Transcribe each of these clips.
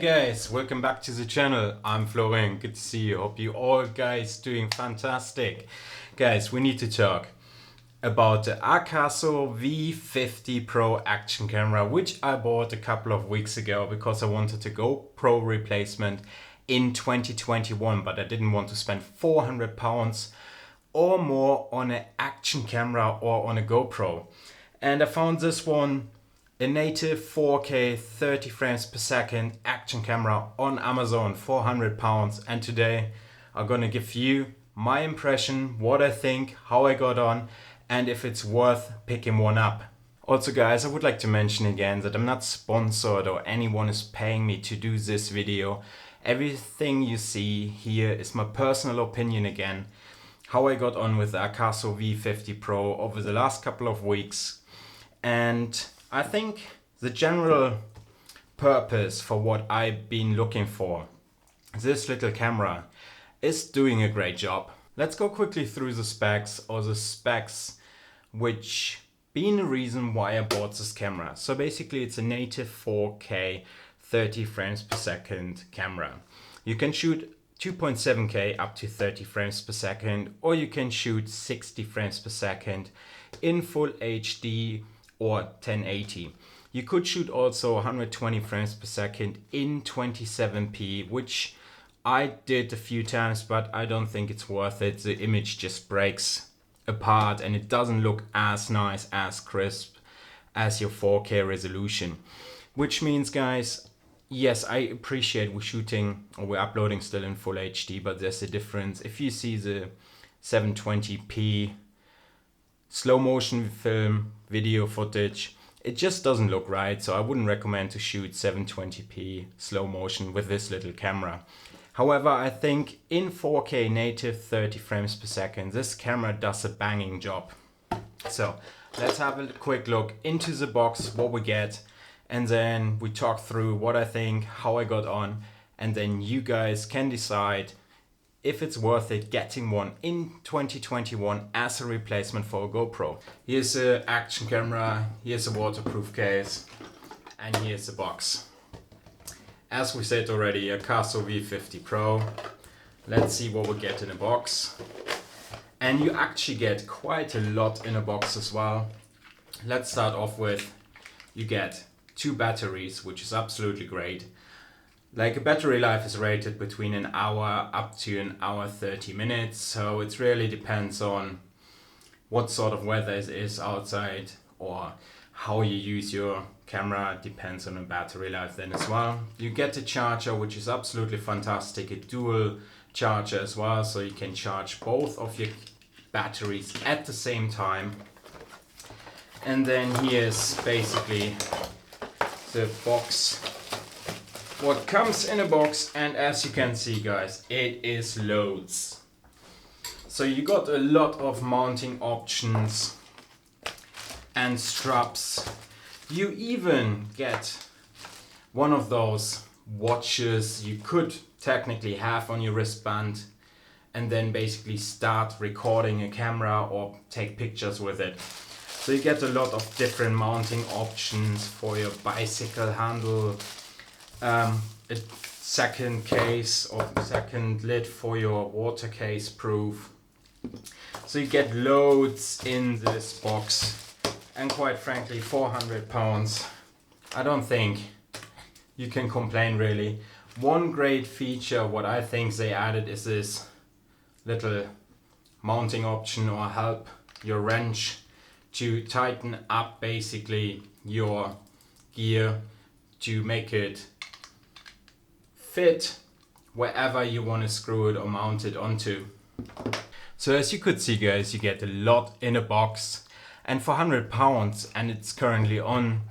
guys, welcome back to the channel. I'm Florian, good to see you. Hope you all guys doing fantastic. Guys, we need to talk about the Akaso V50 Pro action camera, which I bought a couple of weeks ago because I wanted a GoPro replacement in 2021, but I didn't want to spend £400 or more on an action camera or on a GoPro. And I found this one, a native 4K 30 frames per second action camera on Amazon, £400. And today I'm gonna give you my impression, what I think, how I got on, and if it's worth picking one up. Also guys, I would like to mention again that I'm not sponsored or anyone is paying me to do this video. Everything you see here is my personal opinion again, how I got on with the Akaso V50 Pro over the last couple of weeks. And I think the general purpose for what I've been looking for, this little camera, is doing a great job. Let's go quickly through the specs, or the specs which being the reason why I bought this camera. So basically it's a native 4K 30 frames per second camera. You can shoot 2.7K up to 30 frames per second, or you can shoot 60 frames per second in full HD or 1080. You could shoot also 120 frames per second in 27p, which I did a few times, but I don't think it's worth it. The image just breaks apart and it doesn't look as nice, as crisp as your 4K resolution. Which means, guys, yes, I appreciate we're uploading still in full HD, but there's a difference. If you see the 720p slow motion film video footage, it just doesn't look right. So I wouldn't recommend to shoot 720p slow motion with this little camera. However, I think in 4K native 30 frames per second, this camera does a banging job. So let's have a quick look into the box, what we get, and then we talk through what I think, how I got on, and then you guys can decide if it's worth it getting one in 2021 as a replacement for a GoPro. Here's an action camera, here's a waterproof case, and here's the box. As we said already, a Akaso V50 Pro. Let's see what we get in a box. And you actually get quite a lot in a box as well. Let's start off with, you get 2 batteries, which is absolutely great. Like, a battery life is rated between an hour up to an hour 30 minutes, so it really depends on what sort of weather it is outside or how you use your camera. It depends on the battery life then as well. You get a charger, which is absolutely fantastic, a dual charger as well, so you can charge both of your batteries at the same time. And then here's basically the box, what comes in a box, and as you can see, guys, it is loads. So you got a lot of mounting options and straps. You even get one of those watches you could technically have on your wristband and then basically start recording a camera or take pictures with it. So you get a lot of different mounting options for your bicycle handle, a second case or second lid for your water case proof. So you get loads in this box, and quite frankly, £400, I don't think you can complain really. One great feature what I think they added is this little mounting option, or help your wrench to tighten up basically your gear to make it fit wherever you want to screw it or mount it onto. So as you could see, guys, you get a lot in a box, and for £100, and it's currently on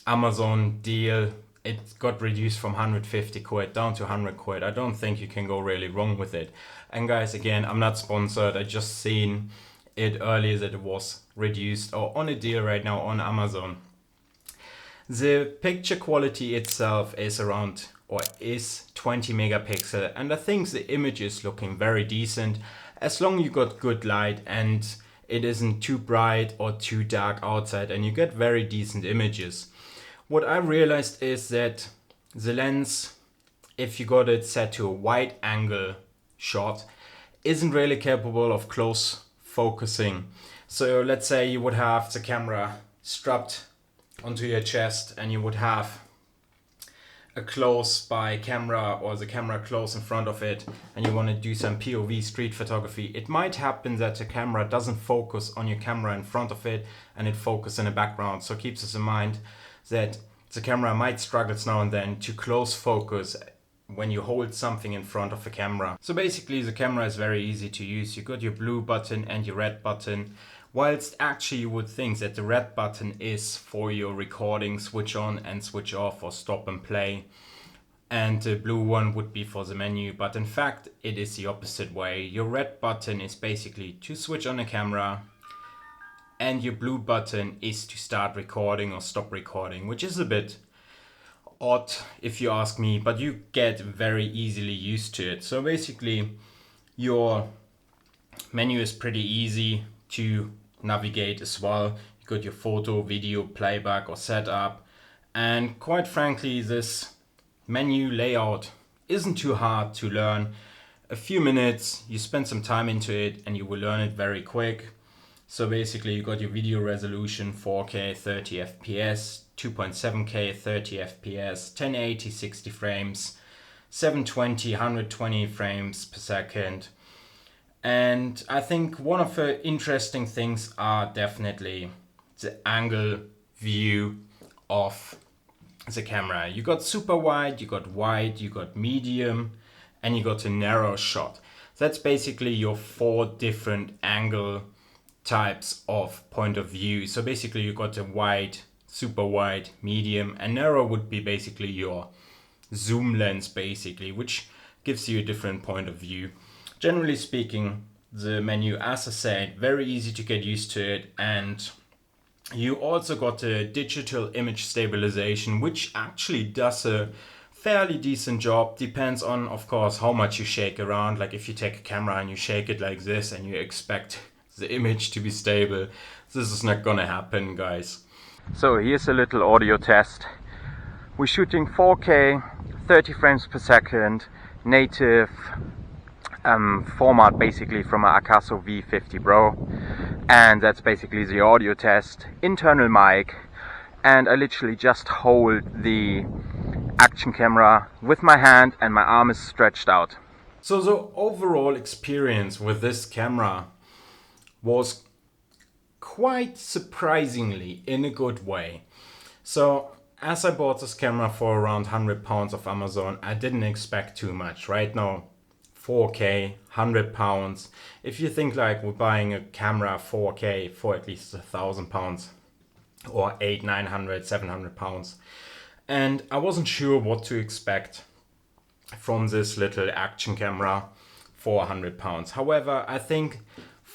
Amazon deal, it got reduced from 150 quid down to 100 quid. I don't think you can go really wrong with it. And guys, again, I'm not sponsored, I just seen it earlier that it was reduced or on a deal right now on Amazon. The picture quality itself is around, or is 20 megapixel, and I think the image is looking very decent as long you got good light and it isn't too bright or too dark outside, and you get very decent images. What I realized is that the lens if you got it set to a wide angle shot, isn't really capable of close focusing. So let's say you would have the camera strapped onto your chest and you would have a close by camera or the camera close in front of it and you want to do some POV street photography, it might happen that the camera doesn't focus on your camera in front of it and it focuses in the background. So keep this in mind that the camera might struggle now and then to close focus when you hold something in front of the camera. So basically the camera is very easy to use. You got your blue button and your red button. Whilst actually you would think that the red button is for your recording, switch on and switch off or stop and play. And the blue one would be for the menu, but in fact it is the opposite way. Your red button is basically to switch on the camera and your blue button is to start recording or stop recording, which is a bit odd if you ask me, but you get very easily used to it. So basically your menu is pretty easy to navigate as well. You got your photo, video, playback or setup, and quite frankly this menu layout isn't too hard to learn. A few minutes, you spend some time into it and you will learn it very quick. So basically you got your video resolution 4K 30 FPS, 2.7K 30 FPS, 1080 60 frames, 720 120 frames per second. And I think one of the interesting things are definitely the angle view of the camera. You got super wide, you got medium, and you got a narrow shot. That's basically your 4 different angle types of point of view. So basically you got a wide, super wide, medium, and narrow would be basically your zoom lens basically, which gives you a different point of view. Generally speaking, the menu, as I said, very easy to get used to it, and you also got a digital image stabilization, which actually does a fairly decent job. Depends on, of course, how much you shake around. Like if you take a camera and you shake it like this and you expect the image to be stable, this is not gonna happen, guys. So here's a little audio test. We're shooting 4K, 30 frames per second, native format basically from an Akaso V50 Pro, and that's basically the audio test. Internal mic, and I literally just hold the action camera with my hand and my arm is stretched out. So the overall experience with this camera was quite surprisingly in a good way. So as I bought this camera for around £100 off Amazon, I didn't expect too much. Right now 4K, £100. If you think like we're buying a camera 4K for at least £1,000 or £800, £900, £700, and I wasn't sure what to expect from this little action camera for £100. However, I think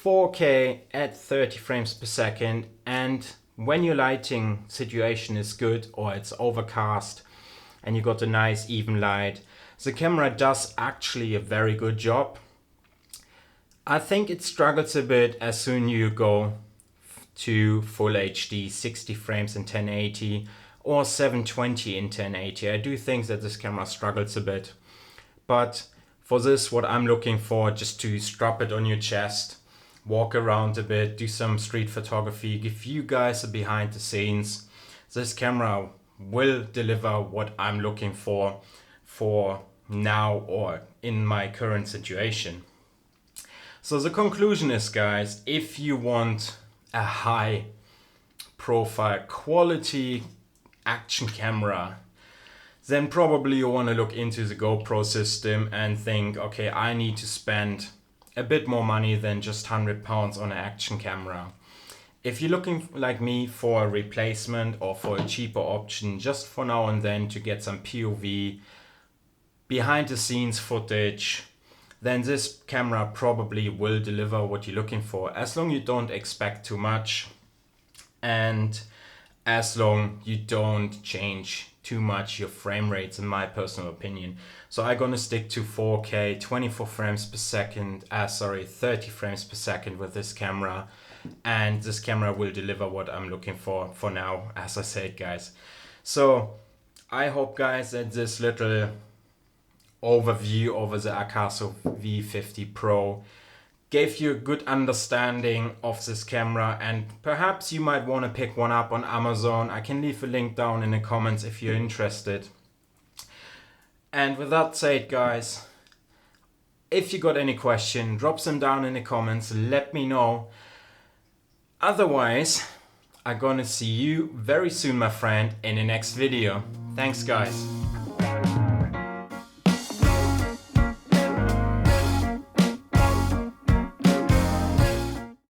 4K at 30 frames per second, and when your lighting situation is good or it's overcast and you got a nice even light, the camera does actually a very good job. I think it struggles a bit as soon you go to full HD 60 frames in 1080 or 720 in 1080. I do think that this camera struggles a bit, but for this, what I'm looking for, just to strap it on your chest, walk around a bit, do some street photography, give you guys a behind the scenes, this camera will deliver what I'm looking for now or in my current situation. So the conclusion is, guys, if you want a high profile quality action camera, then probably you want to look into the GoPro system and think, okay, I need to spend a bit more money than just £100 on an action camera. If you're looking like me for a replacement or for a cheaper option just for now and then to get some POV, behind the scenes footage, then this camera probably will deliver what you're looking for, as long as you don't expect too much and as long you don't change too much your frame rates, in my personal opinion. So I'm gonna stick to 4K 24 frames per second, 30 frames per second with this camera, and this camera will deliver what I'm looking for now, as I said, guys. So I hope, guys, that this little overview over the Akaso V50 Pro. Gave you a good understanding of this camera, and perhaps you might want to pick one up on Amazon. I can leave a link down in the comments if you're interested. And with that said, guys, if you got any question, drop them down in the comments, let me know. Otherwise, I'm gonna see you very soon, my friend, in the next video. Thanks, guys.